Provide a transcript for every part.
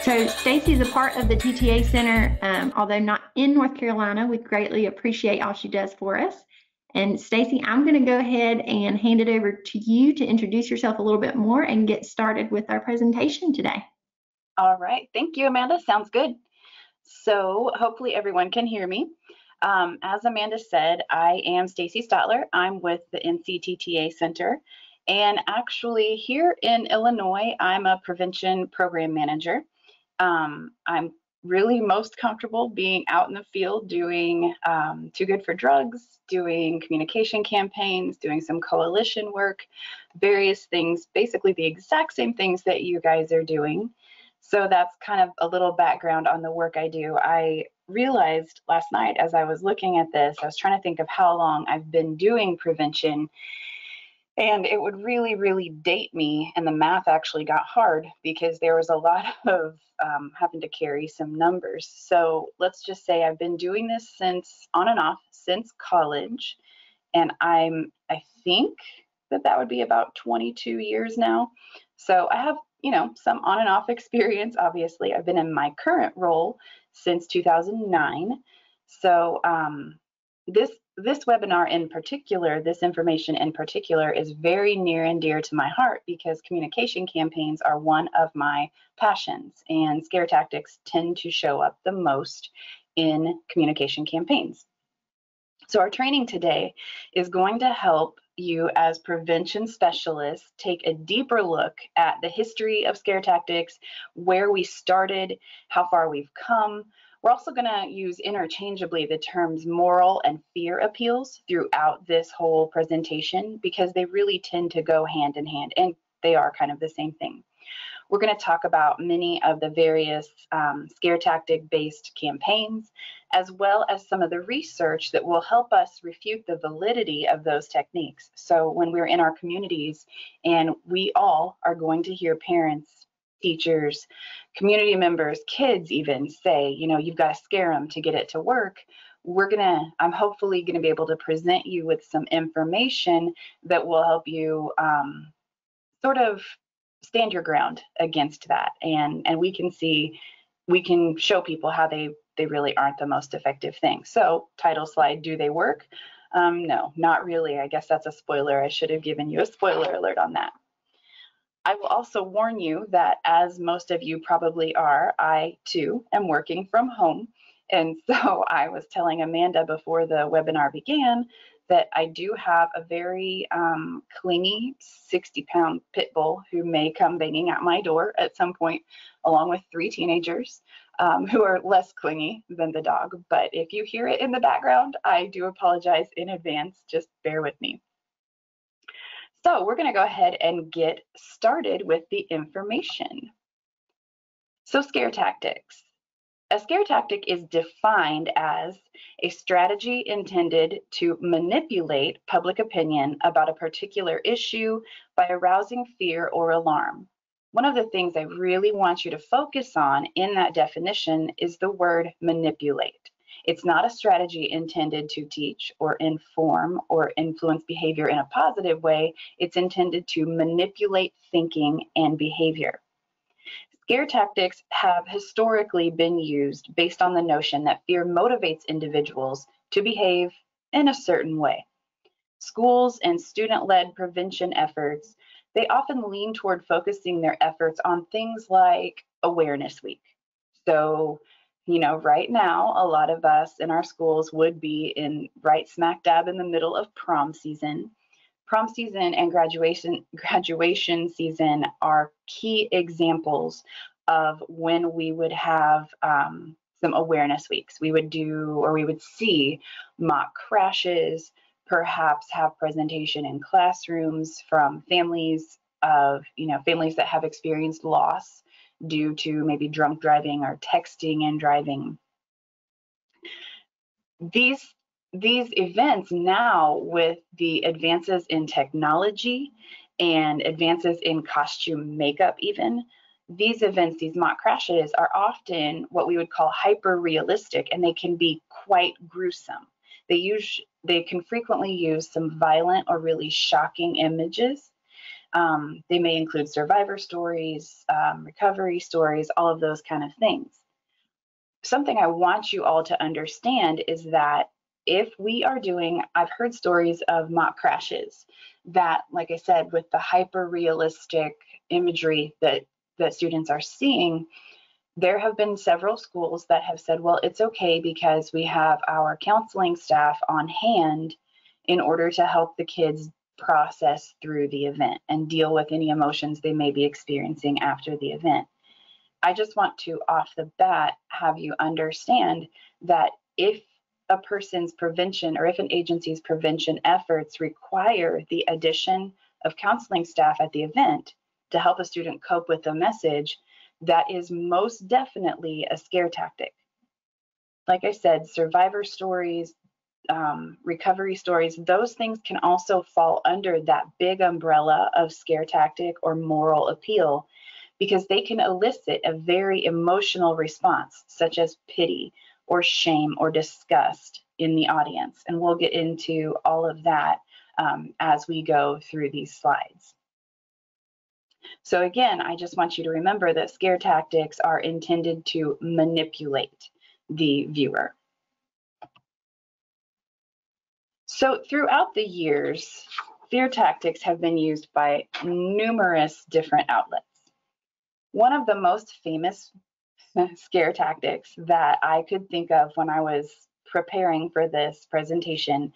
So Stacy is a part of the TTA Center, although not in North Carolina. We greatly appreciate all she does for us. And Stacy, I'm going to go ahead and hand it over to you to introduce yourself a little bit more and get started with our presentation today. All right, thank you, Amanda. Sounds good. So hopefully everyone can hear me. As Amanda said, I am Stacy Stotler. I'm with the NCTTA Center. And actually here in Illinois, I'm a prevention program manager. I'm really most comfortable being out in the field doing Too Good for Drugs, doing communication campaigns, doing some coalition work, various things, basically the exact same things that you guys are doing. So that's kind of a little background on the work I do. I realized last night as I was looking at this, I was trying to think of how long I've been doing prevention, and it would really, really date me, and the math actually got hard because there was a lot of having to carry some numbers. So let's just say I've been doing this since on and off since college, and I think that would be about 22 years now. So I have, you know, some on and off experience. Obviously, I've been in my current role since 2009. So this webinar in particular, this information in particular, is very near and dear to my heart because communication campaigns are one of my passions, and scare tactics tend to show up the most in communication campaigns. So our training today is going to help you as prevention specialists take a deeper look at the history of scare tactics, where we started, how far we've come. We're also going to use interchangeably the terms moral and fear appeals throughout this whole presentation because they really tend to go hand in hand, and they are kind of the same thing. We're going to talk about many of the various scare tactic based campaigns, as well as some of the research that will help us refute the validity of those techniques. So when we're in our communities, and we all are going to hear parents, teachers, community members, kids even say, you know, you've got to scare them to get it to work. I'm hopefully going to be able to present you with some information that will help you sort of stand your ground against that, and we can show people how they really aren't the most effective thing. So title slide, do they work? No, not really. I guess that's a spoiler. I should have given you a spoiler alert on that. I will also warn you that, as most of you probably are, I too am working from home. And so I was telling Amanda before the webinar began that I do have a very clingy 60-pound pit bull who may come banging at my door at some point, along with 3 teenagers who are less clingy than the dog. But if you hear it in the background, I do apologize in advance. Just bear with me. So we're going to go ahead and get started with the information. So scare tactics. A scare tactic is defined as a strategy intended to manipulate public opinion about a particular issue by arousing fear or alarm. One of the things I really want you to focus on in that definition is the word manipulate. It's not a strategy intended to teach or inform or influence behavior in a positive way. It's intended to manipulate thinking and behavior. Scare tactics have historically been used based on the notion that fear motivates individuals to behave in a certain way. Schools and student-led prevention efforts, they often lean toward focusing their efforts on things like Awareness Week. So, you know, right now, a lot of us in our schools would be right smack dab in the middle of prom season. Prom season and graduation season are key examples of when we would have some awareness weeks. We would see mock crashes, perhaps have presentation in classrooms from families that have experienced loss due to maybe drunk driving or texting and driving. These events now, with the advances in technology and advances in costume makeup even, these events, these mock crashes, are often what we would call hyper realistic, and they can be quite gruesome. They they can frequently use some violent or really shocking images. They may include survivor stories, recovery stories, all of those kind of things. Something I want you all to understand is that if we are doing, I've heard stories of mock crashes that, like I said, with the hyper realistic imagery that students are seeing, there have been several schools that have said, well, it's okay because we have our counseling staff on hand in order to help the kids process through the event and deal with any emotions they may be experiencing after the event. I just want to, off the bat, have you understand that if a person's prevention or if an agency's prevention efforts require the addition of counseling staff at the event to help a student cope with the message, that is most definitely a scare tactic. Like I said, survivor stories, recovery stories, those things can also fall under that big umbrella of scare tactic or moral appeal, because they can elicit a very emotional response, such as pity or shame or disgust in the audience. And we'll get into all of that as we go through these slides. So again, I just want you to remember that scare tactics are intended to manipulate the viewer. So throughout the years, fear tactics have been used by numerous different outlets. One of the most famous scare tactics that I could think of when I was preparing for this presentation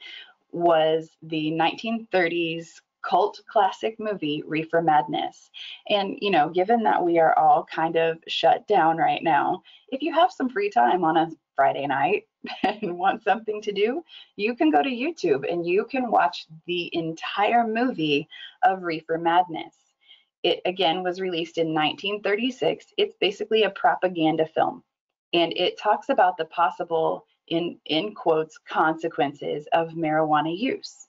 was the 1930s cult classic movie Reefer Madness. And, you know, given that we are all kind of shut down right now, if you have some free time on a Friday night and want something to do, you can go to YouTube and you can watch the entire movie of Reefer Madness. It, again, was released in 1936. It's basically a propaganda film, and it talks about the possible, in quotes, consequences of marijuana use.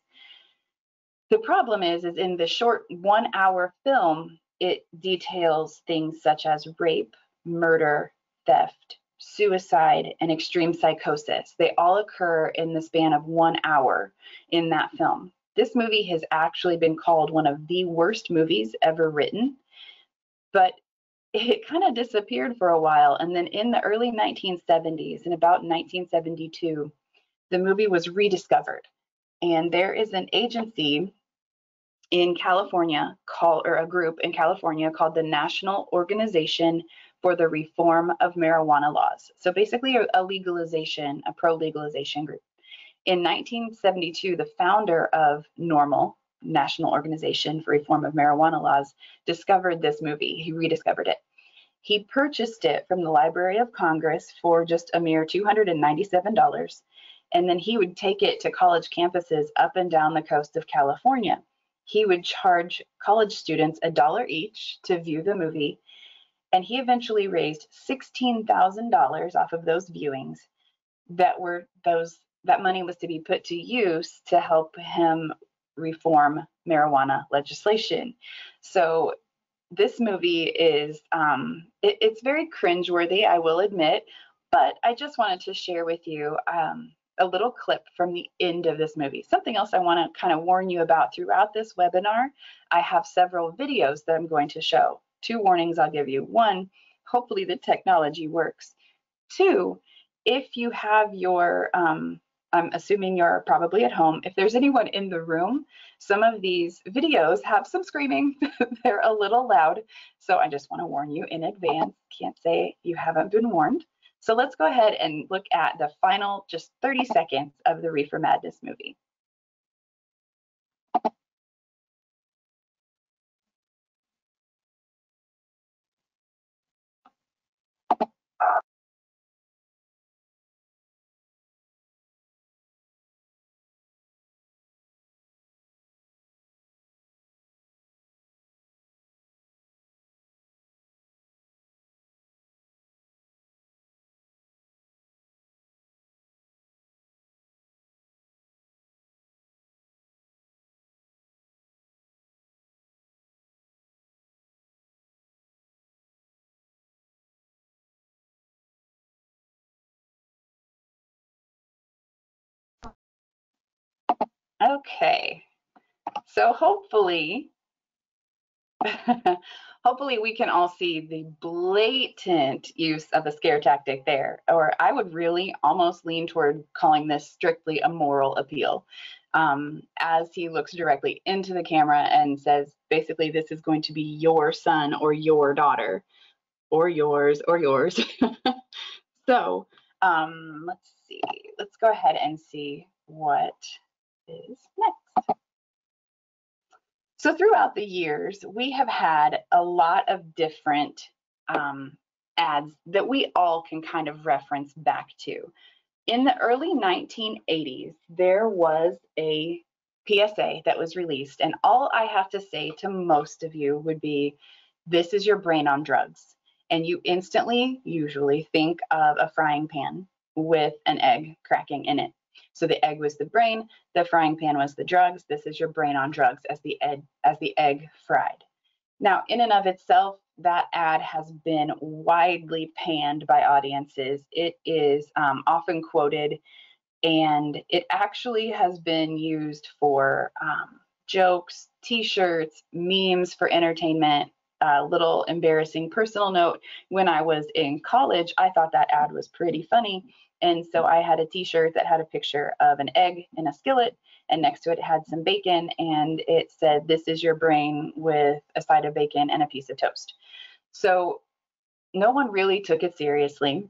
The problem is in the short 1-hour film, it details things such as rape, murder, theft, suicide, and extreme psychosis. They all occur in the span of 1 hour in that film. This movie has actually been called one of the worst movies ever written, but it kind of disappeared for a while. And then in the early 1970s, in about 1972, the movie was rediscovered. And there is an agency in California or a group in California called the National Organization for the Reform of Marijuana Laws. So basically a legalization, a pro-legalization group. In 1972, the founder of NORML, National Organization for Reform of Marijuana Laws, discovered this movie. He rediscovered it. He purchased it from the Library of Congress for just a mere $297, and then he would take it to college campuses up and down the coast of California. He would charge college students $1 each to view the movie, and he eventually raised $16,000 off of those viewings. That money was to be put to use to help him reform marijuana legislation. So this movie is, it's very cringeworthy, I will admit, but I just wanted to share with you a little clip from the end of this movie. Something else I want to kind of warn you about throughout this webinar, I have several videos that I'm going to show. 2 warnings I'll give you. 1, hopefully the technology works. 2, if you have your, I'm assuming you're probably at home, if there's anyone in the room, some of these videos have some screaming. They're a little loud. So I just want to warn you in advance. Can't say you haven't been warned. So let's go ahead and look at the final just 30 seconds of the Reefer Madness movie. Okay, so hopefully, hopefully we can all see the blatant use of a scare tactic there, or I would really almost lean toward calling this strictly a moral appeal, as he looks directly into the camera and says, basically, this is going to be your son or your daughter, or yours or yours. So let's see, let's go ahead and see what is next. So throughout the years, we have had a lot of different ads that we all can kind of reference back to. In the early 1980s, there was a PSA that was released, and all I have to say to most of you would be, this is your brain on drugs. And you instantly usually think of a frying pan with an egg cracking in it. So the egg was the brain, the frying pan was the drugs. This is your brain on drugs as the egg fried. Now, in and of itself, that ad has been widely panned by audiences. It is often quoted, and it actually has been used for jokes, t-shirts, memes for entertainment. A little embarrassing personal note, when I was in college, I thought that ad was pretty funny. And so I had a t-shirt that had a picture of an egg in a skillet, and next to it had some bacon, and it said, this is your brain with a side of bacon and a piece of toast. So no one really took it seriously.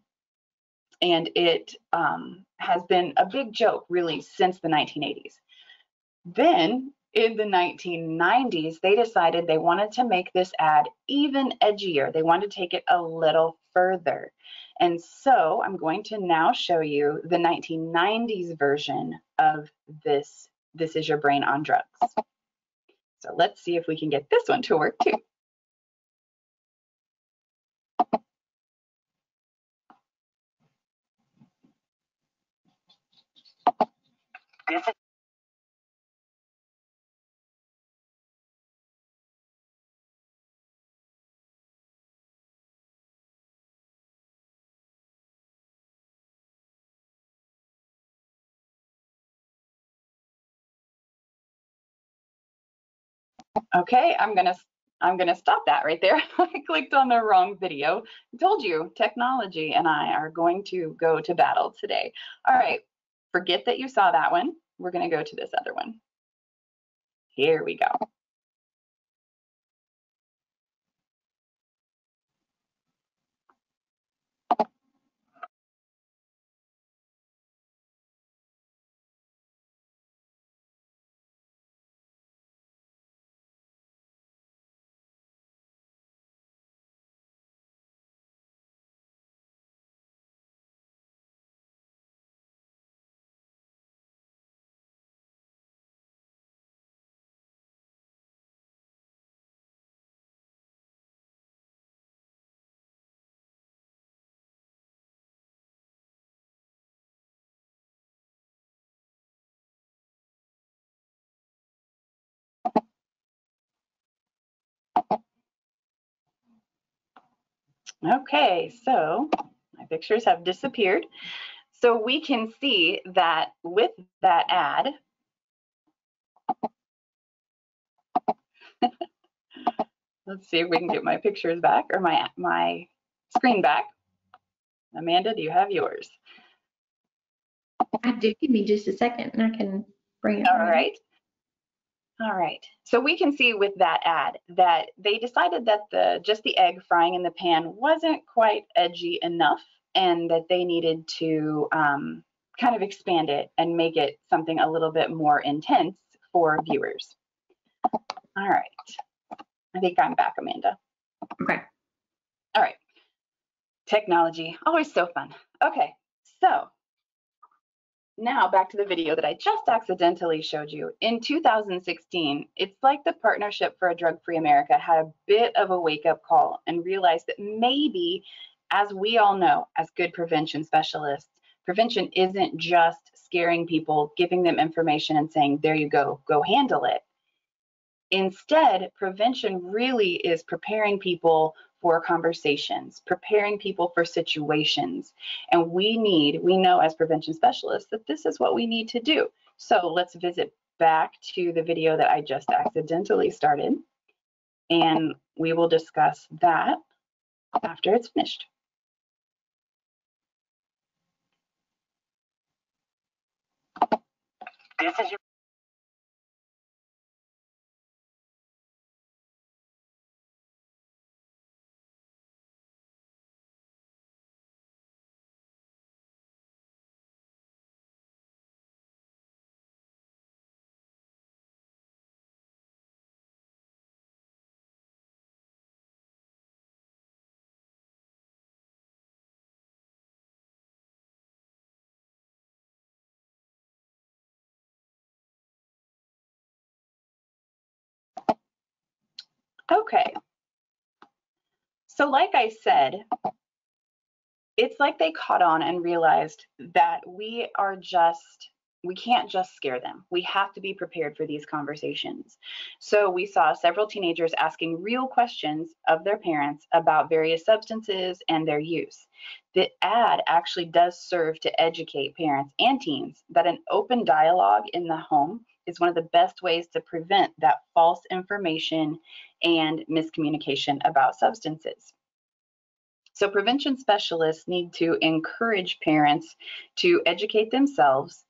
And it has been a big joke really since the 1980s. Then in the 1990s, they decided they wanted to make this ad even edgier. They wanted to take it a little further. And so I'm going to now show you the 1990s version of this is your brain on drugs. So let's see if we can get this one to work too. Okay, I'm gonna stop that right there. I clicked on the wrong video. I told you, technology and I are going to go to battle today. All right, forget that you saw that one. We're gonna go to this other one. Here we go. Okay, so my pictures have disappeared. So we can see that with that ad, let's see if we can get my pictures back, or my screen back. Amanda, do you have yours? I do. Give me just a second and I can bring it. All right. All right. So we can see with that ad that they decided that just the egg frying in the pan wasn't quite edgy enough, and that they needed to kind of expand it and make it something a little bit more intense for viewers. All right. I think I'm back, Amanda. Okay. All right. Technology, always so fun. Okay, so now back to the video that I just accidentally showed you. In 2016, it's like the Partnership for a Drug-Free America had a bit of a wake-up call and realized that maybe, as we all know, as good prevention specialists, prevention isn't just scaring people, giving them information and saying, there you go handle it. Instead, prevention really is preparing people for conversations, preparing people for situations. And we know as prevention specialists that this is what we need to do. So let's visit back to the video that I just accidentally started, and we will discuss that after it's finished. This is your okay. So like I said, it's like they caught on and realized that we can't just scare them. We have to be prepared for these conversations. So we saw several teenagers asking real questions of their parents about various substances and their use. The ad actually does serve to educate parents and teens that an open dialogue in the home is one of the best ways to prevent that false information and miscommunication about substances. So prevention specialists need to encourage parents to educate themselves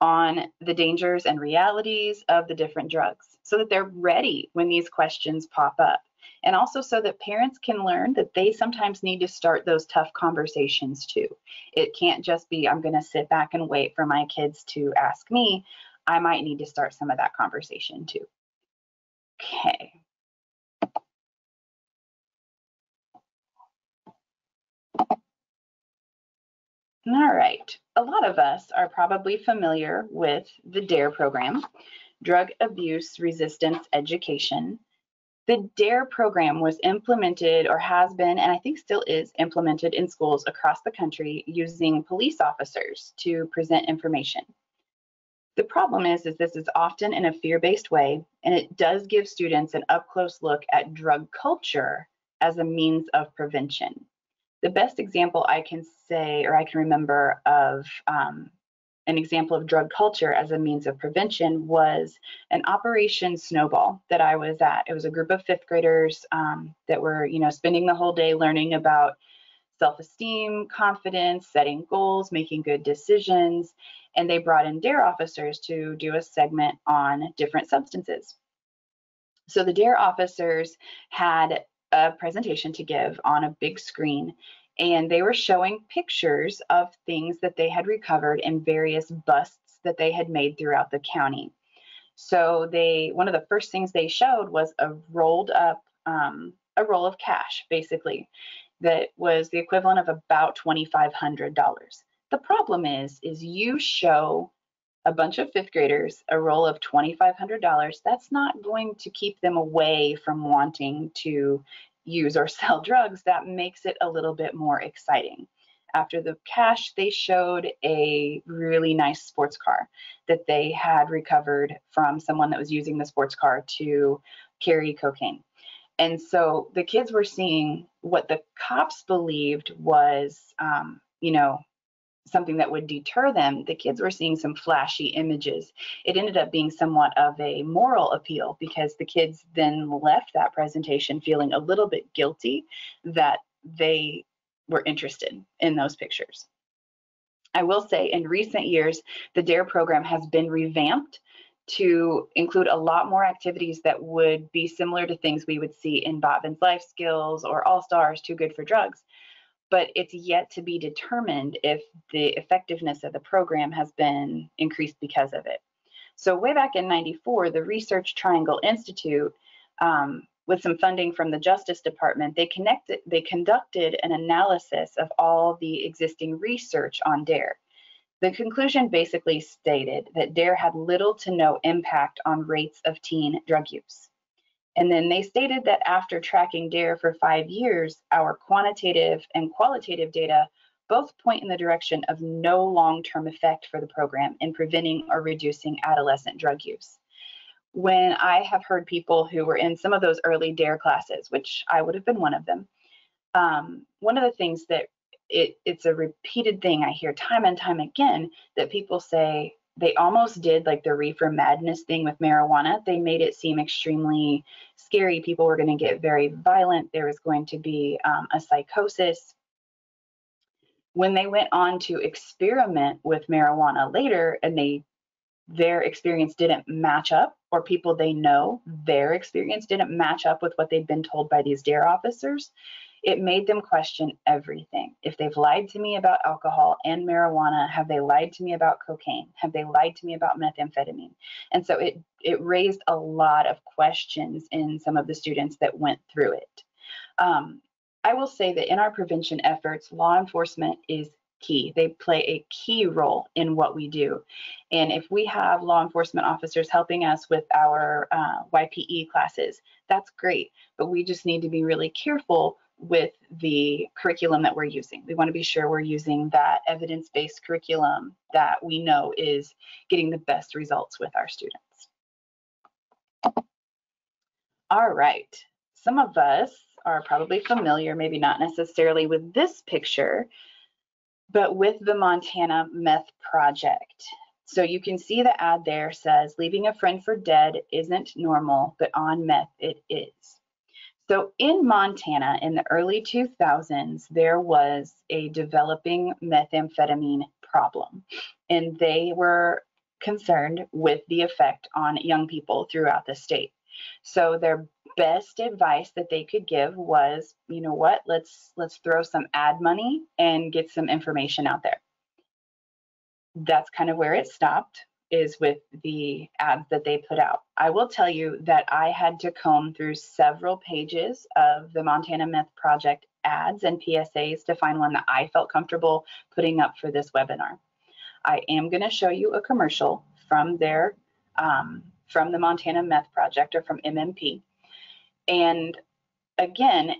on the dangers and realities of the different drugs so that they're ready when these questions pop up. And also so that parents can learn that they sometimes need to start those tough conversations too. It can't just be, I'm going to sit back and wait for my kids to ask me. I might need to start some of that conversation too. Okay. All right. A lot of us are probably familiar with the DARE program, Drug Abuse Resistance Education. The DARE program was implemented, or has been, and I think still is implemented in schools across the country using police officers to present information. The problem is this is often in a fear-based way, and it does give students an up-close look at drug culture as a means of prevention. The best example I can say, or I can remember of an example of drug culture as a means of prevention was an Operation Snowball that I was at. It was a group of fifth graders that were, spending the whole day learning about self-esteem, confidence, setting goals, making good decisions, and they brought in DARE officers to do a segment on different substances. So the DARE officers had a presentation to give on a big screen, and they were showing pictures of things that they had recovered in various busts that they had made throughout the county. So one of the first things they showed was a roll of cash, basically, that was the equivalent of about $2,500. The problem is you show a bunch of fifth graders a roll of $2,500, that's not going to keep them away from wanting to use or sell drugs. That makes it a little bit more exciting. After the cash, they showed a really nice sports car that they had recovered from someone that was using the sports car to carry cocaine. And so the kids were seeing what the cops believed was, something that would deter them. The kids were seeing some flashy images. It ended up being somewhat of a moral appeal because the kids then left that presentation feeling a little bit guilty that they were interested in those pictures. I will say in recent years, the DARE program has been revamped to include a lot more activities that would be similar to things we would see in Botvin's Life Skills or All Stars, Too Good for Drugs. But it's yet to be determined if the effectiveness of the program has been increased because of it. So way back in '94, the Research Triangle Institute, with some funding from the Justice Department, they conducted an analysis of all the existing research on DARE. The conclusion basically stated that DARE had little to no impact on rates of teen drug use. And then they stated that after tracking DARE for 5 years, our quantitative and qualitative data both point in the direction of no long-term effect for the program in preventing or reducing adolescent drug use. When I have heard people who were in some of those early DARE classes, which I would have been one of them, one of the things that it's a repeated thing I hear time and time again that people say, they almost did like the reefer madness thing with marijuana. They made it seem extremely scary. People were going to get very violent. There was going to be a psychosis. When they went on to experiment with marijuana later, and their experience didn't match up, or people they know, their experience didn't match up with what they'd been told by these DARE officers, it made them question everything. If they've lied to me about alcohol and marijuana, have they lied to me about cocaine? Have they lied to me about methamphetamine? And so it raised a lot of questions in some of the students that went through it. I will say that in our prevention efforts, law enforcement is key. They play a key role in what we do. And if we have law enforcement officers helping us with our YPE classes, that's great. But we just need to be really careful with the curriculum that we're using. We want to be sure we're using that evidence-based curriculum that we know is getting the best results with our students. All right. Some of us are probably familiar, maybe not necessarily with this picture, but with the Montana Meth Project. So you can see the ad there says, leaving a friend for dead isn't normal, but on meth it is. So in Montana in the early 2000s, there was a developing methamphetamine problem, and they were concerned with the effect on young people throughout the state. So their best advice that they could give was, you know what, let's throw some ad money and get some information out there. That's kind of where it stopped, is with the ads that they put out. I will tell you that I had to comb through several pages of the Montana Meth Project ads and PSAs to find one that I felt comfortable putting up for this webinar. I am going to show you a commercial from their from the Montana Meth Project, or from MMP. And again,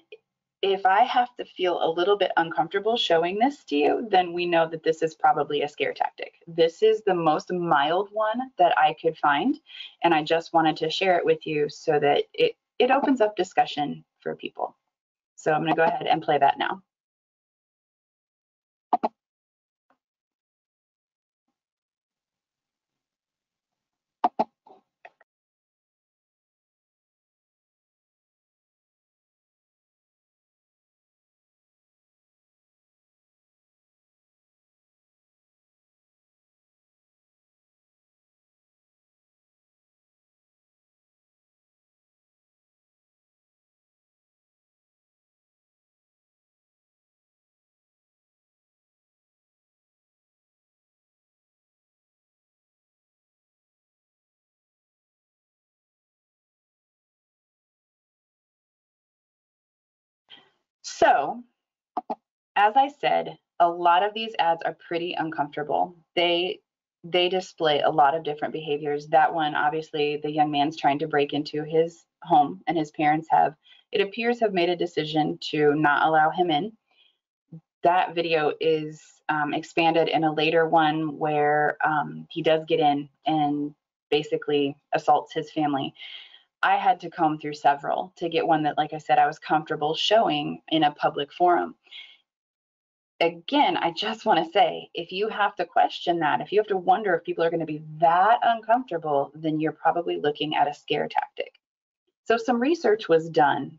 if I have to feel a little bit uncomfortable showing this to you, then we know that this is probably a scare tactic. This is the most mild one that I could find, and I just wanted to share it with you so that it opens up discussion for people. So I'm going to go ahead and play that now. So, as I said, a lot of these ads are pretty uncomfortable. They display a lot of different behaviors. That one, obviously, the young man's trying to break into his home, and his parents it appears, have made a decision to not allow him in. That video is expanded in a later one where he does get in and basically assaults his family. I had to comb through several to get one that, like I said, I was comfortable showing in a public forum. Again, I just want to say, if you have to question that, if you have to wonder if people are going to be that uncomfortable, then you're probably looking at a scare tactic. So some research was done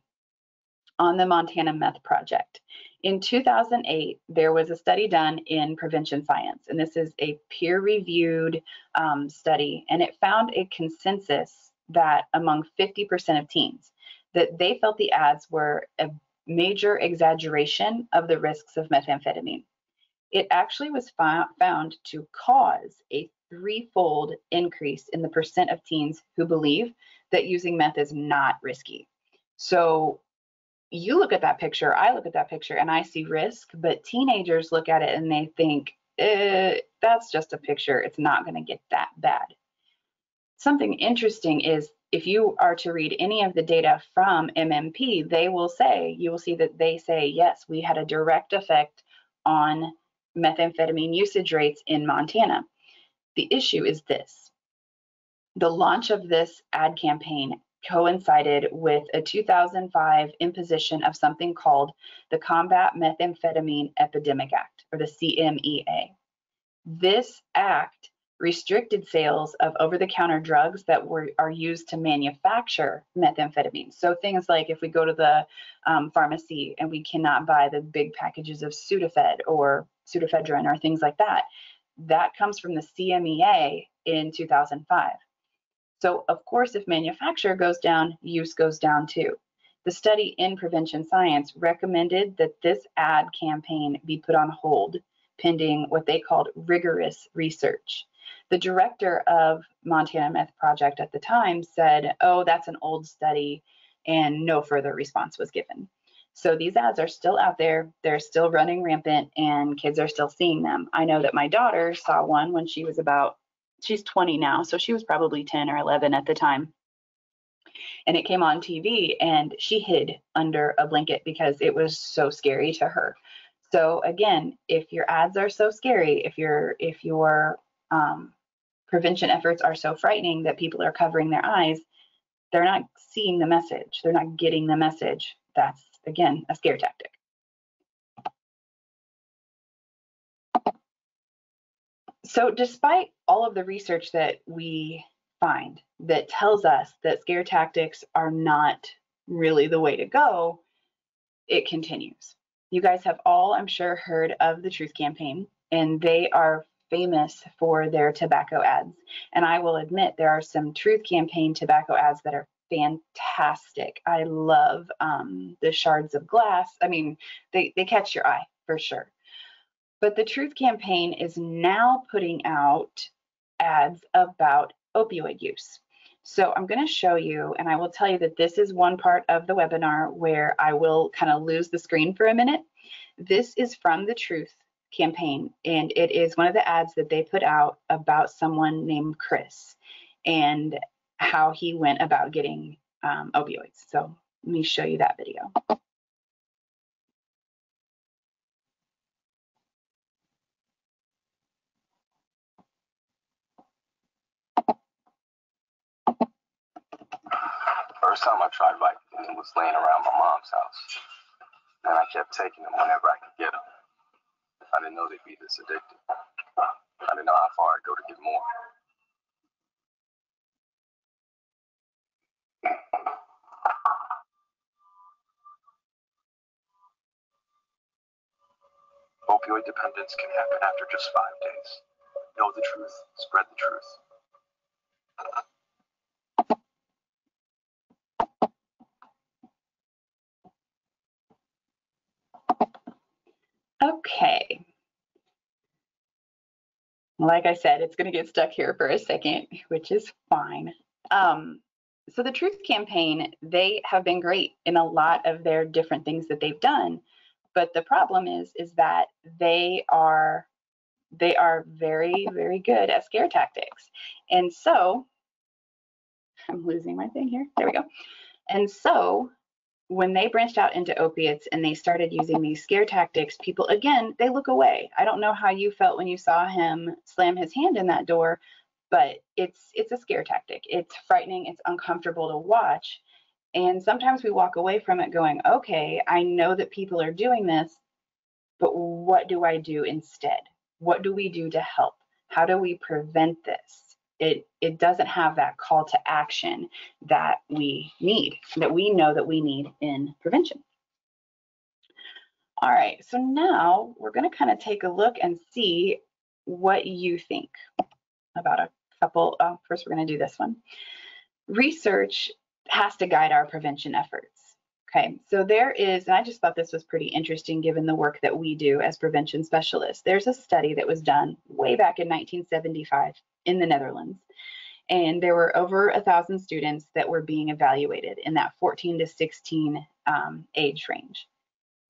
on the Montana Meth Project. In 2008, there was a study done in Prevention Science, and this is a peer-reviewed study, and it found a consensus that among 50% of teens, that they felt the ads were a major exaggeration of the risks of methamphetamine. It actually was found to cause a threefold increase in the percent of teens who believe that using meth is not risky. So you look at that picture, I look at that picture, and I see risk, but teenagers look at it and they think, that's just a picture. It's not going to get that bad. Something interesting is, if you are to read any of the data from MMP, you will see that they say, yes, we had a direct effect on methamphetamine usage rates in Montana. The issue is this: the launch of this ad campaign coincided with a 2005 imposition of something called the Combat Methamphetamine Epidemic Act, or the CMEA. This act restricted sales of over-the-counter drugs that are used to manufacture methamphetamine. So things like if we go to the pharmacy and we cannot buy the big packages of Sudafed or pseudoephedrine or things like that, that comes from the CMEA in 2005. So of course, if manufacture goes down, use goes down too. The study in Prevention Science recommended that this ad campaign be put on hold pending what they called rigorous research. The director of Montana Meth Project at the time said, "Oh, that's an old study," and no further response was given. So these ads are still out there, they're still running rampant, and kids are still seeing them. I know that my daughter saw one when she was she's 20 now, so she was probably 10 or 11 at the time. And it came on TV and she hid under a blanket because it was so scary to her. So again, if your ads are so scary, if your prevention efforts are so frightening that people are covering their eyes, they're not seeing the message. They're not getting the message. That's, again, a scare tactic. So despite all of the research that we find that tells us that scare tactics are not really the way to go, it continues. You guys have all, I'm sure, heard of the Truth Campaign, and they are famous for their tobacco ads. And I will admit there are some Truth Campaign tobacco ads that are fantastic. I love the shards of glass. I mean, they catch your eye for sure. But the Truth Campaign is now putting out ads about opioid use. So I'm going to show you, and I will tell you that this is one part of the webinar where I will kind of lose the screen for a minute. This is from the Truth Campaign, and it is one of the ads that they put out about someone named Chris and how he went about getting opioids. So let me show you that video. First time I tried Vicodin, it was laying around my mom's house, and I kept taking them whenever I could get them. I didn't know they'd be this addictive. I didn't know how far I'd go to get more. Opioid dependence can happen after just 5 days. Know the truth, spread the truth. Okay. Like I said, it's going to get stuck here for a second, which is fine. So the Truth Campaign, they have been great in a lot of their different things that they've done. But the problem is that they are very, very good at scare tactics. And so, I'm losing my thing here. There we go. And so, when they branched out into opiates and they started using these scare tactics, people, again, they look away. I don't know how you felt when you saw him slam his hand in that door, but it's a scare tactic. It's frightening. It's uncomfortable to watch. And sometimes we walk away from it going, okay, I know that people are doing this, but what do I do instead? What do we do to help? How do we prevent this? It doesn't have that call to action that we need, that we know that we need in prevention. All right, so now we're going to kind of take a look and see what you think about a couple. First, we're going to do this one. Research has to guide our prevention efforts. Okay, so there is, and I just thought this was pretty interesting given the work that we do as prevention specialists. There's a study that was done way back in 1975 in the Netherlands, and there were over 1,000 students that were being evaluated in that 14 to 16 age range.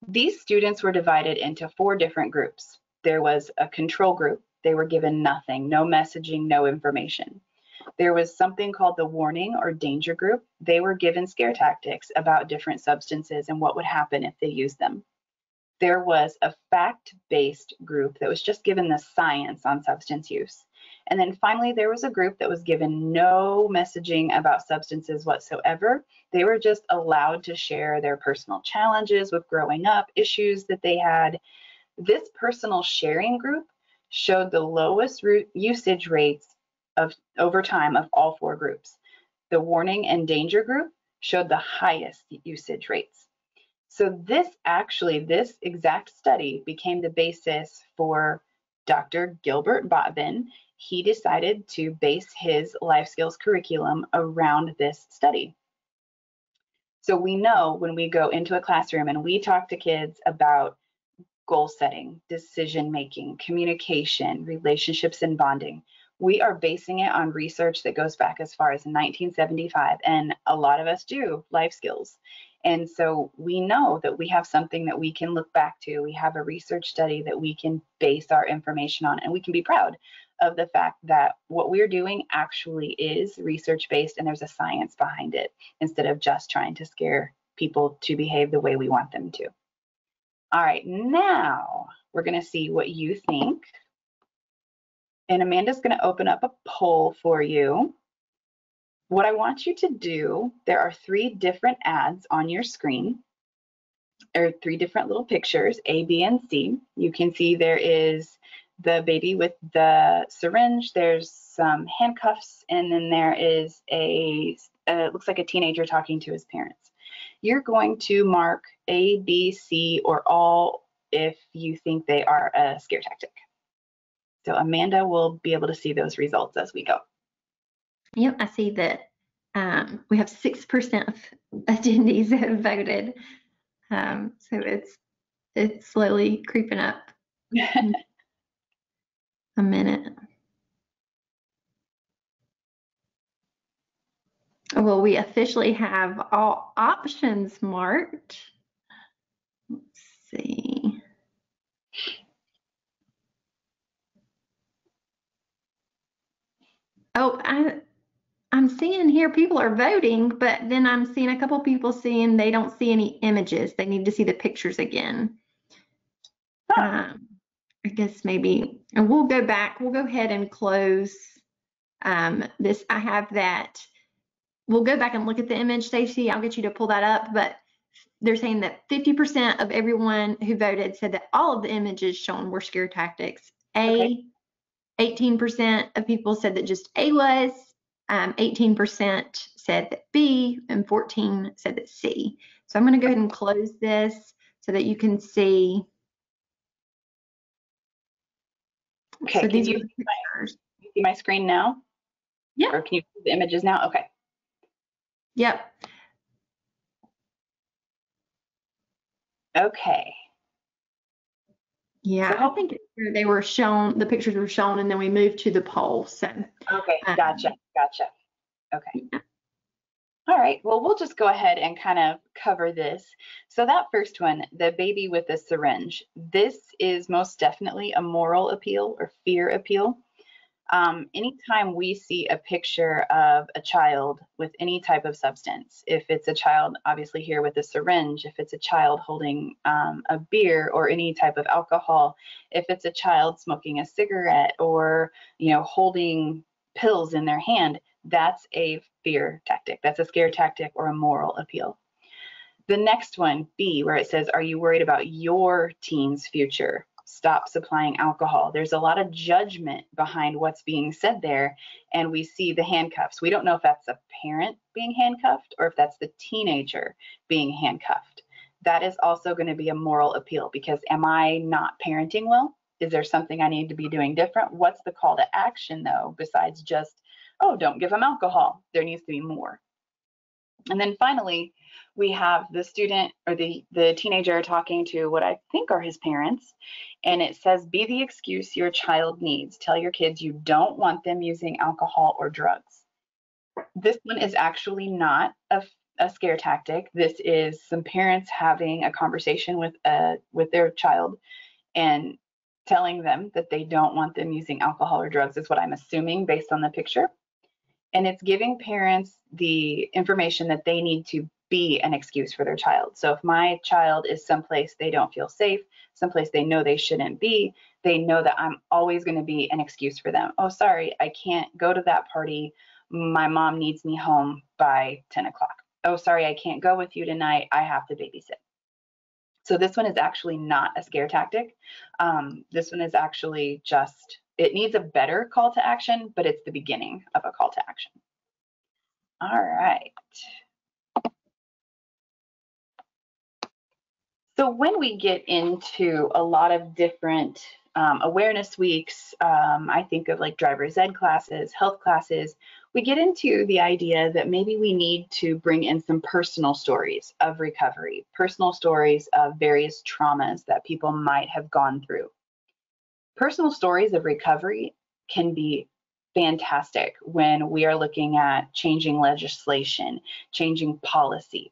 These students were divided into 4 different groups. There was a control group. They were given nothing, no messaging, no information. There was something called the warning or danger group. They were given scare tactics about different substances and what would happen if they used them. There was a fact-based group that was just given the science on substance use. And then finally, there was a group that was given no messaging about substances whatsoever. They were just allowed to share their personal challenges with growing up, issues that they had. This personal sharing group showed the lowest usage rates of over time of all 4 groups. The warning and danger group showed the highest usage rates. So this exact study became the basis for Dr. Gilbert Botvin. He decided to base his life skills curriculum around this study. So we know when we go into a classroom and we talk to kids about goal setting, decision making, communication, relationships, and bonding, we are basing it on research that goes back as far as 1975, and a lot of us do life skills. And so we know that we have something that we can look back to. We have a research study that we can base our information on, and we can be proud of the fact that what we're doing actually is research-based and there's a science behind it, instead of just trying to scare people to behave the way we want them to. All right, now we're going to see what you think. And Amanda's going to open up a poll for you. What I want you to do, there are 3 different ads on your screen, or 3 different little pictures, A, B, and C. You can see there is the baby with the syringe, there's some handcuffs, and then there is it looks like a teenager talking to his parents. You're going to mark A, B, C, or all if you think they are a scare tactic. So Amanda will be able to see those results as we go. Yep, I see that we have 6% of attendees that have voted. So it's slowly creeping up. A minute. Well, we officially have all options marked. Let's see. Oh, I'm seeing here people are voting, but then I'm seeing a couple people saying they don't see any images. They need to see the pictures again. I guess maybe, and we'll go back. We'll go ahead and close this. I have that. We'll go back and look at the image, Stacey. I'll get you to pull that up, but they're saying that 50% of everyone who voted said that all of the images shown were scare tactics. Okay. 18% of people said that just A was, 18% said that B, and 14 said that C. So I'm going to go ahead and close this so that you can see. Okay, so can you see my screen now? Yeah. Or can you see the images now? Okay. Yep. Okay. Yeah, so I think they were shown, the pictures were shown, and then we moved to the poll. So. Okay, gotcha. Okay. Yeah. All right, well, we'll just go ahead and kind of cover this. So that first one, the baby with the syringe, this is most definitely a moral appeal or fear appeal. Anytime we see a picture of a child with any type of substance, if it's a child obviously here with a syringe, if it's a child holding a beer or any type of alcohol, if it's a child smoking a cigarette or holding pills in their hand, that's a fear tactic. That's a scare tactic or a moral appeal. The next one, B, where it says, are you worried about your teen's future? Stop supplying alcohol. There's a lot of judgment behind what's being said there, and we see the handcuffs. We don't know if that's a parent being handcuffed or if that's the teenager being handcuffed. That is also going to be a moral appeal, because am I not parenting well? Is there something I need to be doing different? What's the call to action, though, besides just, oh, don't give them alcohol? There needs to be more. And then finally, we have the student or the teenager talking to what I think are his parents, and it says, be the excuse your child needs. Tell your kids you don't want them using alcohol or drugs. This one is actually not a scare tactic. This is some parents having a conversation with their child and telling them that they don't want them using alcohol or drugs, is what I'm assuming based on the picture. And it's giving parents the information that they need to be an excuse for their child. So if my child is someplace they don't feel safe, someplace they know they shouldn't be, they know that I'm always going to be an excuse for them. Oh, sorry, I can't go to that party. My mom needs me home by 10 o'clock. Oh, sorry, I can't go with you tonight. I have to babysit. So this one is actually not a scare tactic. This one is actually just, it needs a better call to action, but it's the beginning of a call to action. All right. So when we get into a lot of different awareness weeks, I think of like driver's ed classes, health classes, we get into the idea that maybe we need to bring in some personal stories of recovery, personal stories of various traumas that people might have gone through. Personal stories of recovery can be fantastic when we are looking at changing legislation, changing policy.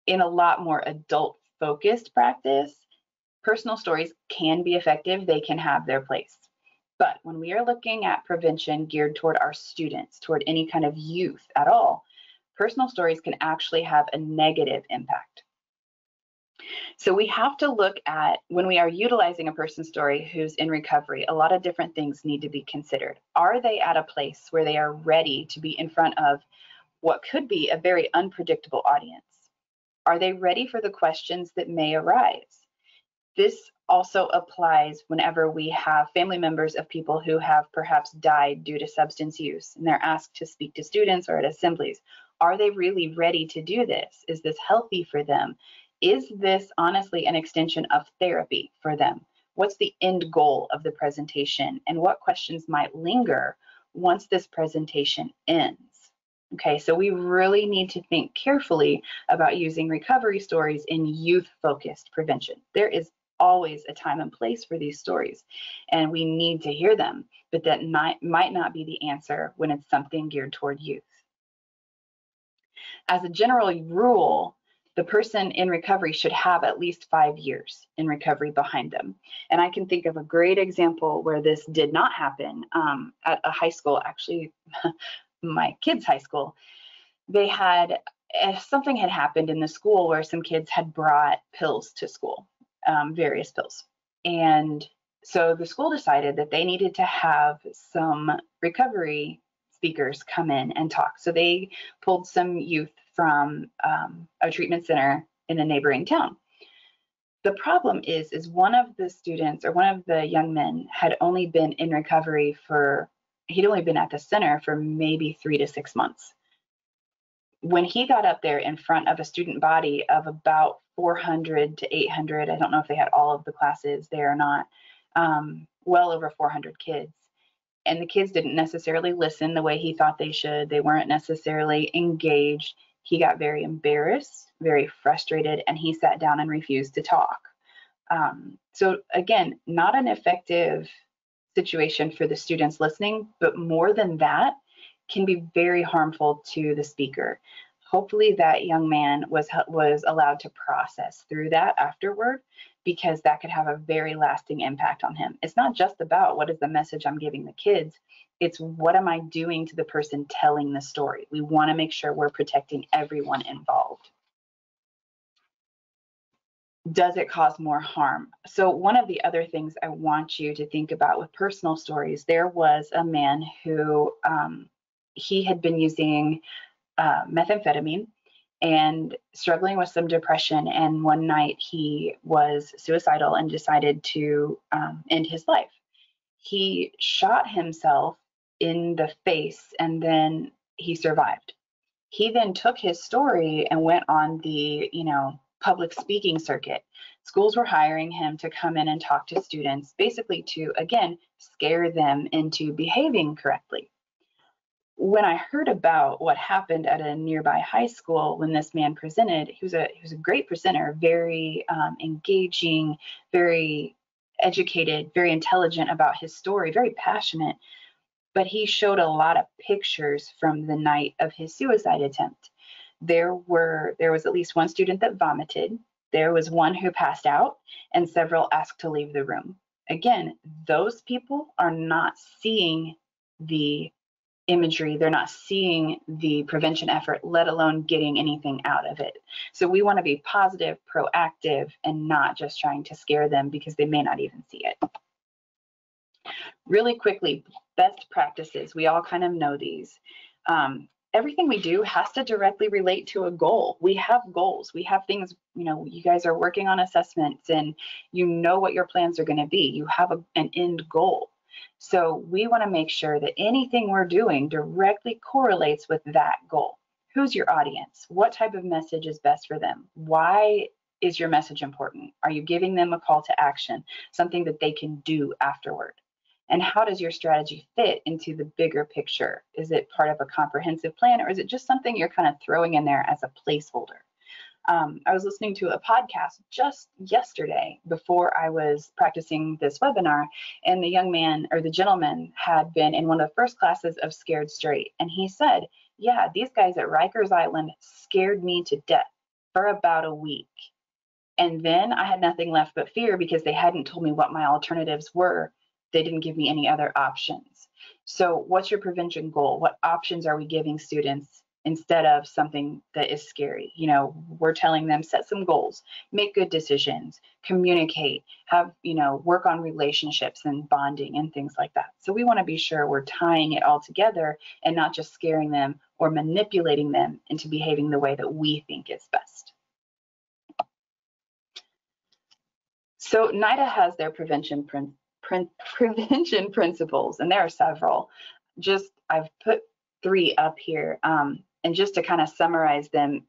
In a lot more adult-focused practice, personal stories can be effective. They can have their place. But when we are looking at prevention geared toward our students, toward any kind of youth at all, personal stories can actually have a negative impact. So we have to look at, when we are utilizing a person's story who's in recovery, a lot of different things need to be considered. Are they at a place where they are ready to be in front of what could be a very unpredictable audience? Are they ready for the questions that may arise? This also applies whenever we have family members of people who have perhaps died due to substance use, and they're asked to speak to students or at assemblies. Are they really ready to do this? Is this healthy for them? Is this honestly an extension of therapy for them? What's the end goal of the presentation, and what questions might linger once this presentation ends? Okay, so we really need to think carefully about using recovery stories in youth-focused prevention. There is always a time and place for these stories, and we need to hear them, but that might not be the answer when it's something geared toward youth. As a general rule, the person in recovery should have at least 5 years in recovery behind them. And I can think of a great example where this did not happen at a high school, actually my kids' high school. They had, something had happened in the school where some kids had brought pills to school, various pills. And so the school decided that they needed to have some recovery speakers come in and talk. So they pulled some youth from a treatment center in a neighboring town. The problem is one of the students, or one of the young men, had only been in recovery for, he'd only been at the center for maybe 3 to 6 months. When he got up there in front of a student body of about 400 to 800, I don't know if they had all of the classes there or not, well over 400 kids. And the kids didn't necessarily listen the way he thought they should. They weren't necessarily engaged. He got very embarrassed, very frustrated, and he sat down and refused to talk. So again, not an effective situation for the students listening, but more than that, can be very harmful to the speaker. Hopefully that young man was allowed to process through that afterward, because that could have a very lasting impact on him. It's not just about what is the message I'm giving the kids, it's what am I doing to the person telling the story. We want to make sure we're protecting everyone involved. Does it cause more harm? So one of the other things I want you to think about with personal stories, there was a man who he had been using methamphetamine and struggling with some depression, and one night he was suicidal and decided to end his life. He shot himself in the face and then he survived. He then took his story and went on the, public speaking circuit. Schools were hiring him to come in and talk to students, basically to, again, scare them into behaving correctly. When I heard about what happened at a nearby high school when this man presented, he was a great presenter, very engaging, very educated, very intelligent about his story, very passionate. But he showed a lot of pictures from the night of his suicide attempt. There was at least one student that vomited. There was one who passed out, and several asked to leave the room. Again, those people are not seeing the imagery, they're not seeing the prevention effort, let alone getting anything out of it. So we want to be positive, proactive, and not just trying to scare them because they may not even see it. Really quickly, best practices, we all kind of know these. everything we do has to directly relate to a goal. We have goals. We have things, you guys are working on assessments and you know what your plans are going to be. You have an end goal. So we want to make sure that anything we're doing directly correlates with that goal. Who's your audience? What type of message is best for them? Why is your message important? Are you giving them a call to action, something that they can do afterward? And how does your strategy fit into the bigger picture? Is it part of a comprehensive plan, or is it just something you're kind of throwing in there as a placeholder? I was listening to a podcast just yesterday before I was practicing this webinar, and the young man, or the gentleman, had been in one of the first classes of Scared Straight. And he said, yeah, these guys at Rikers Island scared me to death for about a week. And then I had nothing left but fear because they hadn't told me what my alternatives were. They didn't give me any other options. So what's your prevention goal? What options are we giving students instead of something that is scary? We're telling them, set some goals, make good decisions, communicate, have, work on relationships and bonding and things like that. So we want to be sure we're tying it all together and not just scaring them or manipulating them into behaving the way that we think is best. So NCTTA has their prevention principles, and there are several. I've put 3 up here, and just to kind of summarize them,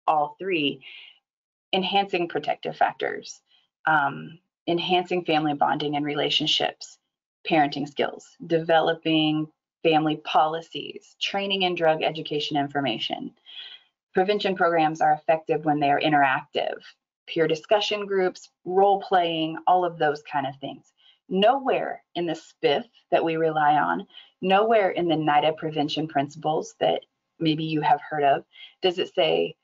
all 3: enhancing protective factors, enhancing family bonding and relationships, parenting skills, developing family policies, training in drug education information. Prevention programs are effective when they are interactive, peer discussion groups, role playing, all of those kind of things. Nowhere in the SPIF that we rely on, nowhere in the NCTTA prevention principles that maybe you have heard of, does it say,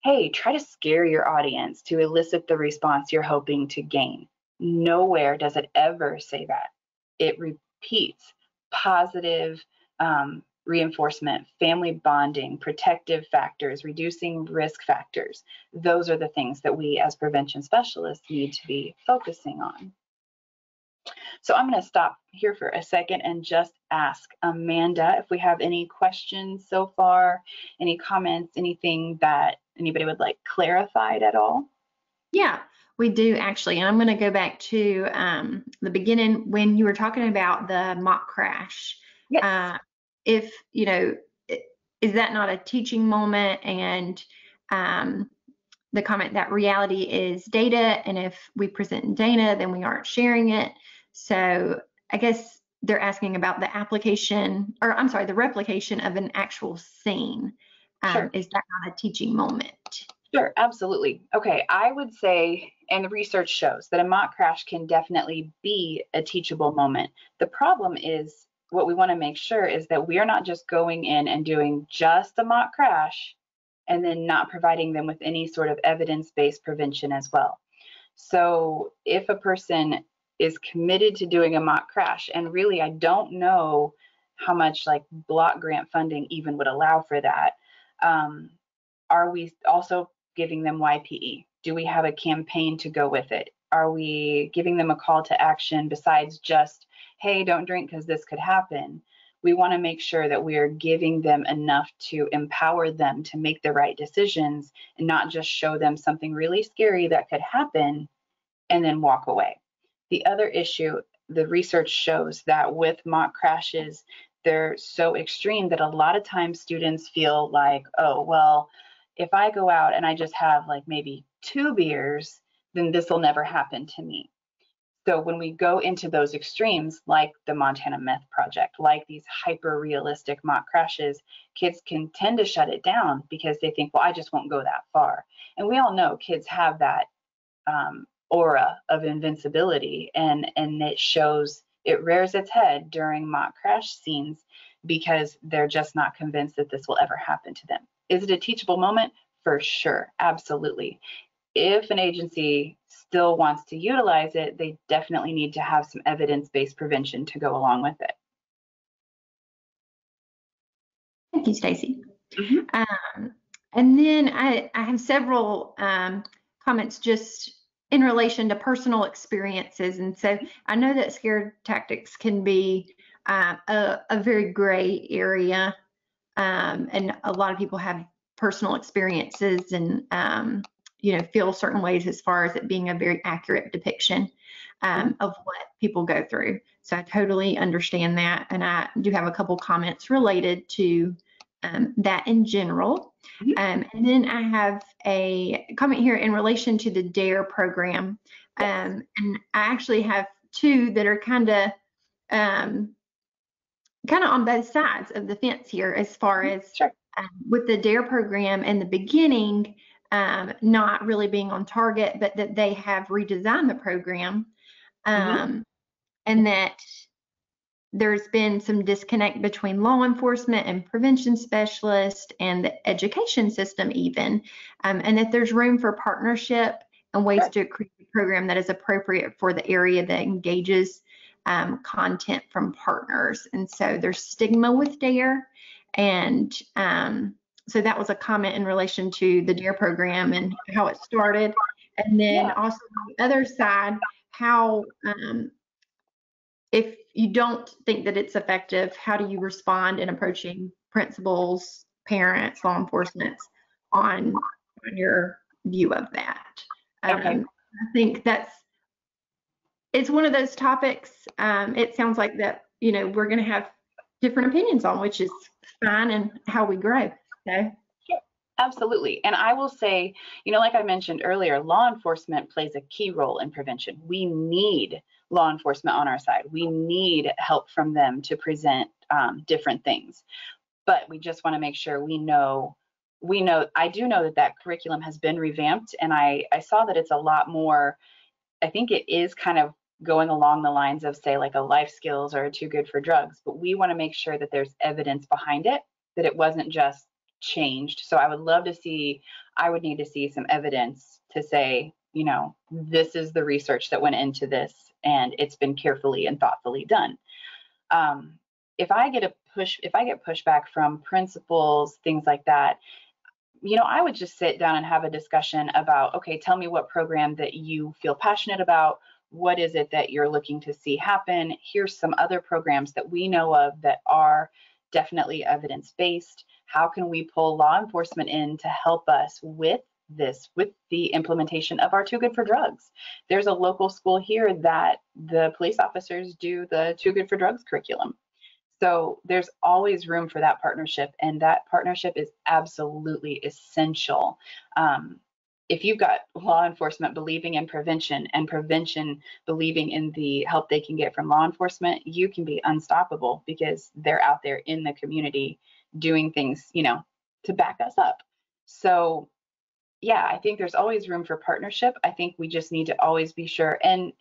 hey, try to scare your audience to elicit the response you're hoping to gain. Nowhere does it ever say that. It repeats positive reinforcement, family bonding, protective factors, reducing risk factors. Those are the things that we as prevention specialists need to be focusing on. So I'm going to stop here for a second and just ask Amanda if we have any questions so far, any comments, anything that anybody would like clarified at all? Yeah, we do actually. And I'm going to go back to the beginning when you were talking about the mock crash. Yes. If, is that not a teaching moment? And the comment that reality is data, and if we present data, then we aren't sharing it. So I guess they're asking about the application, or I'm sorry, the replication of an actual scene. Sure. Is that not a teaching moment? Sure, absolutely. Okay, I would say, and the research shows, that a mock crash can definitely be a teachable moment. The problem is, what we want to make sure is that we are not just going in and doing just a mock crash and then not providing them with any sort of evidence-based prevention as well. So if a person is committed to doing a mock crash, and really I don't know how much like block grant funding even would allow for that, are we also giving them YPE? Do we have a campaign to go with it? Are we giving them a call to action besides just, hey, don't drink because this could happen? We want to make sure that we are giving them enough to empower them to make the right decisions and not just show them something really scary that could happen and then walk away. The other issue, the research shows that with mock crashes, they're so extreme that a lot of times students feel like, oh, well, if I go out and I just have like maybe 2 beers, then this will never happen to me. So when we go into those extremes, like the Montana Meth Project, like these hyper realistic mock crashes, kids can tend to shut it down because they think, well, I just won't go that far. And we all know kids have that aura of invincibility, and it rears its head during mock crash scenes because they're just not convinced that this will ever happen to them. Is it a teachable moment? For sure, absolutely. If an agency still wants to utilize it, they definitely need to have some evidence-based prevention to go along with it. Thank you, Stacy. And then I have several comments just in relation to personal experiences. And so I know that scare tactics can be a very gray area and a lot of people have personal experiences and feel certain ways as far as it being a very accurate depiction of what people go through. So I totally understand that, and I do have a couple comments related to that in general. And then I have a comment here in relation to the DARE program, and I actually have two that are kind of on both sides of the fence here, as far as with the DARE program in the beginning, not really being on target, but that they have redesigned the program, and that there's been some disconnect between law enforcement and prevention specialists and the education system even, and that there's room for partnership and ways to create a program that is appropriate for the area that engages content from partners. And so there's stigma with DARE, and so that was a comment in relation to the DARE program and how it started. And then also on the other side, how if you don't think that it's effective, how do you respond in approaching principals, parents, law enforcement on your view of that? I think it's one of those topics. It sounds like that, we're going to have different opinions on, which is fine, and how we grow. So. Sure. Absolutely. And I will say, like I mentioned earlier, law enforcement plays a key role in prevention. We need law enforcement on our side. We need help from them to present different things. But we just want to make sure we know, I do know that curriculum has been revamped, and I saw that it's a lot more, I think it is kind of going along the lines of, say, like a life skills or a too good for drugs, but we want to make sure that there's evidence behind it, that it wasn't just changed. So I would need to see some evidence to say, this is the research that went into this, and it's been carefully and thoughtfully done. If I get pushback from principals, things like that, I would just sit down and have a discussion about, okay, tell me what program that you feel passionate about. What is it that you're looking to see happen? Here's some other programs that we know of that are definitely evidence-based. How can we pull law enforcement in to help us with this, with the implementation of our Too Good for Drugs? There's a local school here that the police officers do the Too Good for Drugs curriculum. So there's always room for that partnership, and that partnership is absolutely essential. If you've got law enforcement believing in prevention and prevention believing in the help they can get from law enforcement, you can be unstoppable, because they're out there in the community doing things, to back us up. So yeah, I think there's always room for partnership. I think we just need to always be sure. And,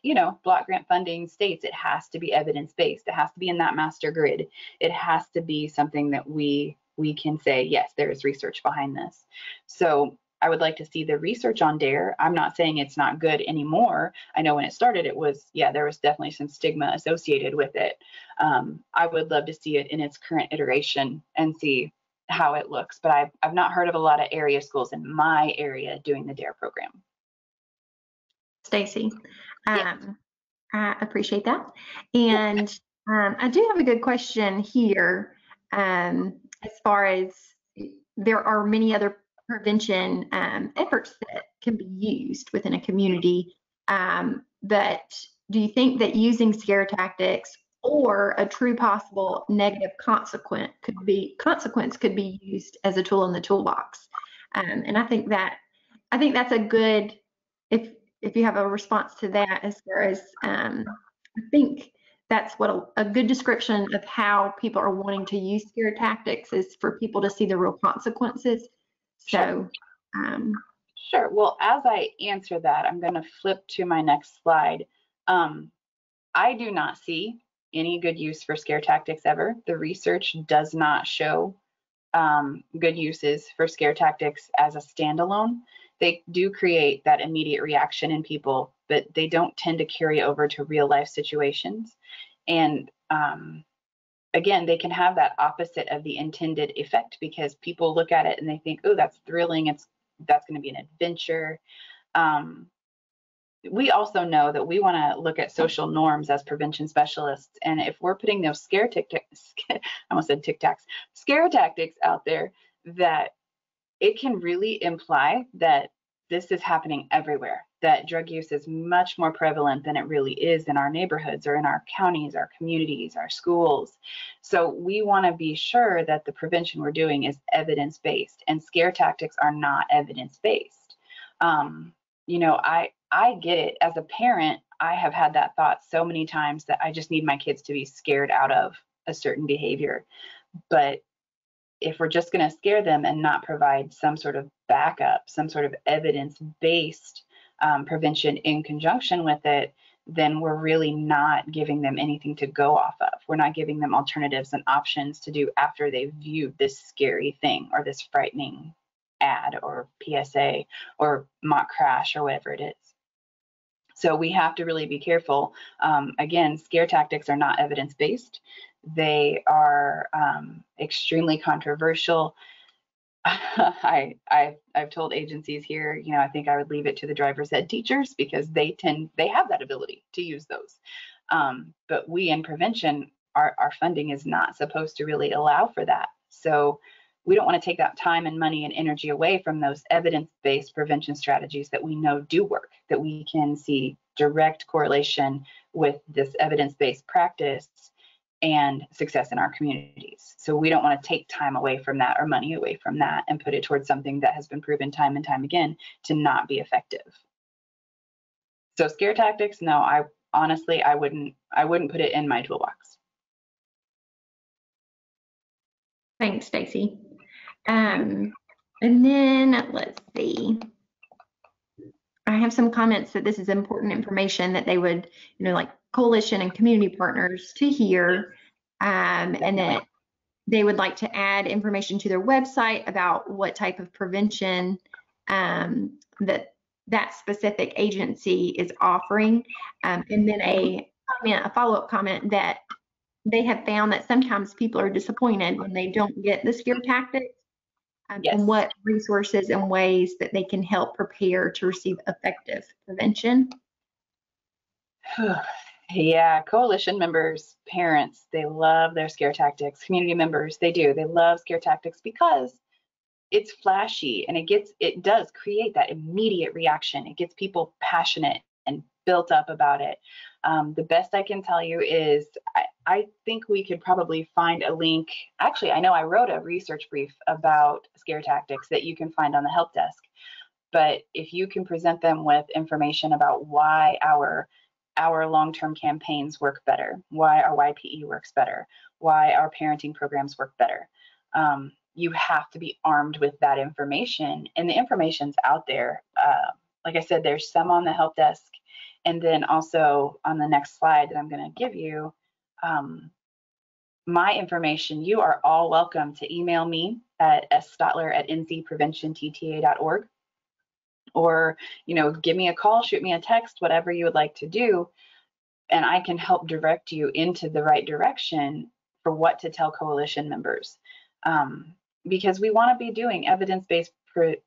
block grant funding states it has to be evidence-based. It has to be in that master grid. It has to be something that we can say, yes, there is research behind this. So I would like to see the research on DARE. I'm not saying it's not good anymore. I know when it started, it was, there was definitely some stigma associated with it. I would love to see it in its current iteration and see how it looks, but I've not heard of a lot of area schools in my area doing the DARE program. Stacy, I appreciate that. And I do have a good question here, as far as there are many other prevention efforts that can be used within a community, but do you think that using scare tactics or a true possible negative consequence could be used as a tool in the toolbox? And I think that's a good, if you have a response to that, as far as I think that's what a good description of how people are wanting to use scare tactics is for people to see the real consequences. So sure. Well, as I answer that, I'm going to flip to my next slide. I do not see any good use for scare tactics ever. The research does not show good uses for scare tactics as a standalone. They do create that immediate reaction in people, but they don't tend to carry over to real life situations. And again, they can have that opposite of the intended effect, because people look at it and they think, oh, that's thrilling. That's going to be an adventure. we also know that we want to look at social norms as prevention specialists. And if we're putting those scare tactics out there, that it can really imply that this is happening everywhere, that drug use is much more prevalent than it really is in our neighborhoods or in our counties, our communities, our schools. So we want to be sure that the prevention we're doing is evidence-based, and scare tactics are not evidence-based. You know, I get it. As a parent, I have had that thought so many times that I just need my kids to be scared out of a certain behavior. But if we're just going to scare them and not provide some sort of backup, some sort of evidence-based prevention in conjunction with it, then we're really not giving them anything to go off of. We're not giving them alternatives and options to do after they've viewed this scary thing or this frightening ad or PSA or mock crash or whatever it is. So we have to really be careful. Again, scare tactics are not evidence-based. They are extremely controversial. I've told agencies here, you know, I think I would leave it to the driver's ed teachers because they have that ability to use those. But we in prevention, our funding is not supposed to really allow for that. So we don't want to take that time and money and energy away from those evidence-based prevention strategies that we know do work, that we can see direct correlation with this evidence-based practice and success in our communities. So we don't want to take time away from that or money away from that and put it towards something that has been proven time and time again to not be effective. So scare tactics, no, I honestly, I wouldn't put it in my toolbox. Thanks, Stacy. And then let's see. I have some comments that this is important information that they would, you know, like coalition and community partners to hear, and that they would like to add information to their website about what type of prevention that specific agency is offering, and then a follow-up comment that they have found that sometimes people are disappointed when they don't get the scare tactics, Yes. and what resources and ways that they can help prepare to receive effective prevention. Yeah, coalition members, parents, they love their scare tactics. Community members, they do. They love scare tactics because it's flashy and it does create that immediate reaction. It gets people passionate and built up about it. The best I can tell you is I think we could probably find a link. Actually, I know I wrote a research brief about scare tactics that you can find on the help desk. But if you can present them with information about why our long-term campaigns work better, why our YPE works better, why our parenting programs work better, you have to be armed with that information. And the information's out there. Like I said, there's some on the help desk. And then also on the next slide that I'm going to give you, my information, you are all welcome to email me at sstotler@ncpreventiontta.org, or, you know, give me a call, shoot me a text, whatever you would like to do, and I can help direct you into the right direction for what to tell coalition members. Because we want to be doing evidence-based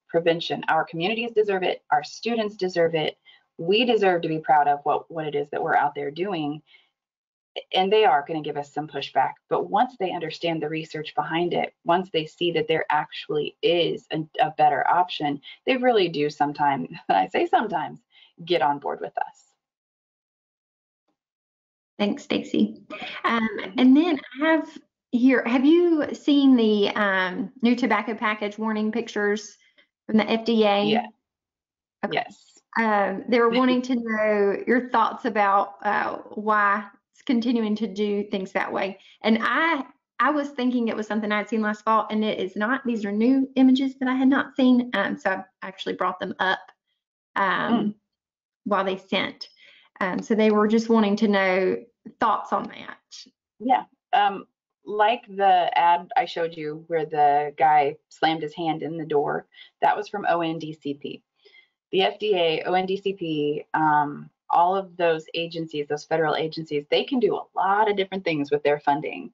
prevention. Our communities deserve it. Our students deserve it. We deserve to be proud of what it is that we're out there doing. And they are going to give us some pushback. But once they understand the research behind it, once they see that there actually is a better option, they really do sometimes, I say sometimes, get on board with us. Thanks, Stacy. And then I have here, have you seen the new tobacco package warning pictures from the FDA? Yeah. Okay. Yes. They were wanting to know your thoughts about why it's continuing to do things that way. And I was thinking it was something I'd seen last fall, and it is not. These are new images that I had not seen. So I actually brought them up while they sent. So they were just wanting to know thoughts on that. Yeah. Like the ad I showed you where the guy slammed his hand in the door, that was from ONDCP. The FDA, ONDCP, all of those agencies, those federal agencies, they can do a lot of different things with their funding.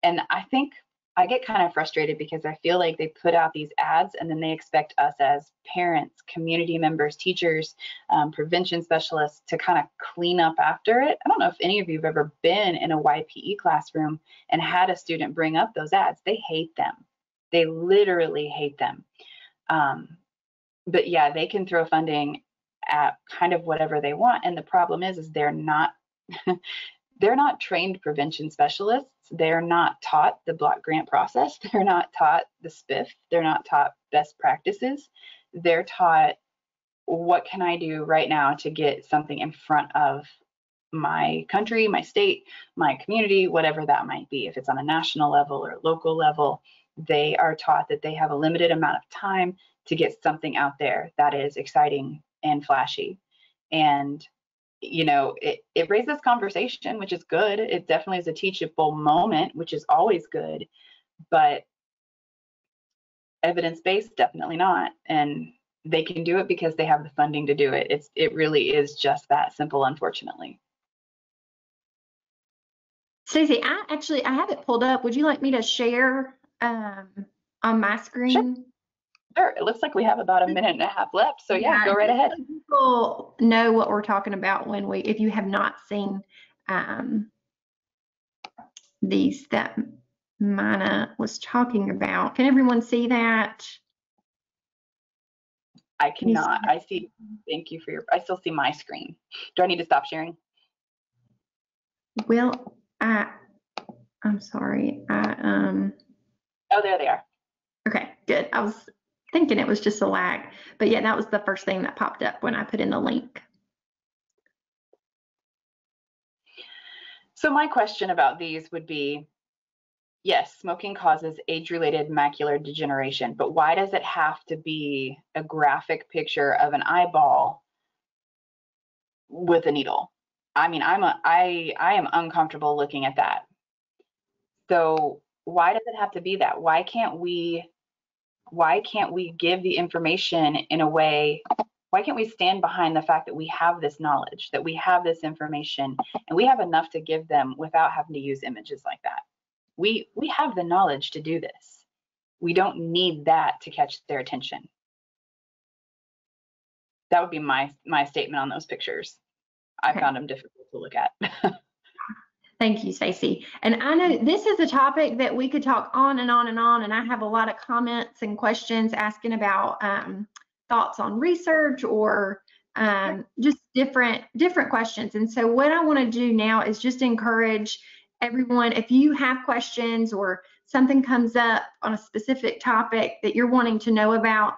And I think I get kind of frustrated because I feel like they put out these ads and then they expect us as parents, community members, teachers, prevention specialists to kind of clean up after it. I don't know if any of you have ever been in a YPE classroom and had a student bring up those ads. They hate them. They literally hate them. But yeah, they can throw funding at kind of whatever they want. And the problem is they're not they're not trained prevention specialists. They're not taught the block grant process. They're not taught the SPIF. They're not taught best practices. They're taught, what can I do right now to get something in front of my country, my state, my community, whatever that might be. If it's on a national level or local level, they are taught that they have a limited amount of time to get something out there that is exciting and flashy. And you know, it raises conversation, which is good. It definitely is a teachable moment, which is always good, but evidence-based, definitely not. And they can do it because they have the funding to do it. It really is just that simple, unfortunately. Stacey, I have it pulled up. Would you like me to share on my screen? Sure. It looks like we have about a minute and a half left. So yeah, go right ahead. People know what we're talking about if you have not seen these that Mina was talking about. Can everyone see that? I cannot. I see. Thank you for I still see my screen. Do I need to stop sharing? Well, I'm sorry. Oh, there they are. Okay, good. I was thinking it was just a lag, but yeah, that was the first thing that popped up when I put in the link. So my question about these would be, yes, smoking causes age-related macular degeneration, but why does it have to be a graphic picture of an eyeball with a needle? I mean, I am uncomfortable looking at that. So why does it have to be that? Why can't we give the information in a way? Why can't we stand behind the fact that we have this knowledge, that we have this information, and we have enough to give them without having to use images like that? We have the knowledge to do this. We don't need that to catch their attention. That would be my statement on those pictures. I found them difficult to look at. Thank you, Stacey. And I know this is a topic that we could talk on and on and on, and I have a lot of comments and questions asking about thoughts on research or just different questions. And so what I want to do now is just encourage everyone, if you have questions or something comes up on a specific topic that you're wanting to know about,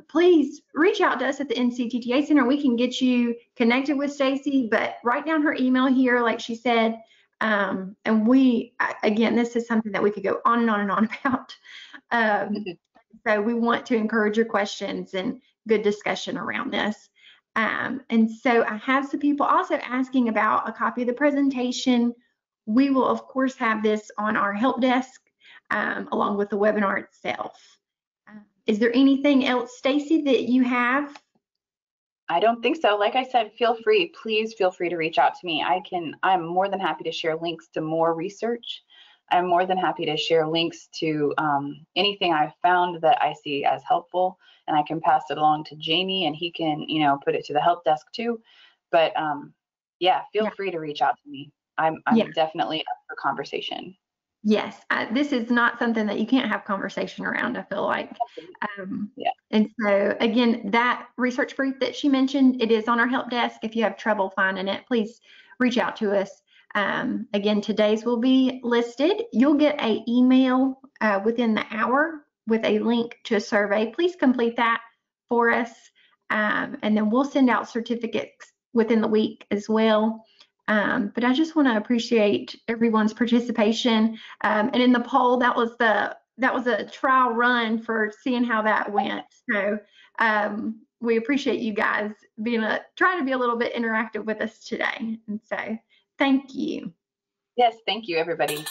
please reach out to us at the NCTTA Center. We can get you connected with Stacey, but write down her email here, like she said. And again, this is something that we could go on and on and on about. So we want to encourage your questions and good discussion around this. And so I have some people also asking about a copy of the presentation. We will, of course, have this on our help desk along with the webinar itself. Is there anything else, Stacey, that you have? I don't think so. Like I said, please feel free to reach out to me. I'm more than happy to share links to more research. I'm more than happy to share links to anything I've found that I see as helpful, and I can pass it along to Jamie and he can, put it to the help desk too. But yeah, feel free to reach out to me. I'm definitely up for conversation. Yes, this is not something that you can't have conversation around, I feel like. And so again, that research brief that she mentioned, it is on our help desk. If you have trouble finding it, please reach out to us. Again, today's will be listed. You'll get an email within the hour with a link to a survey. Please complete that for us. And then we'll send out certificates within the week as well. But I just want to appreciate everyone's participation. And in the poll, that was a trial run for seeing how that went. So we appreciate you guys trying to be a little bit interactive with us today. And so thank you. Yes, thank you, everybody.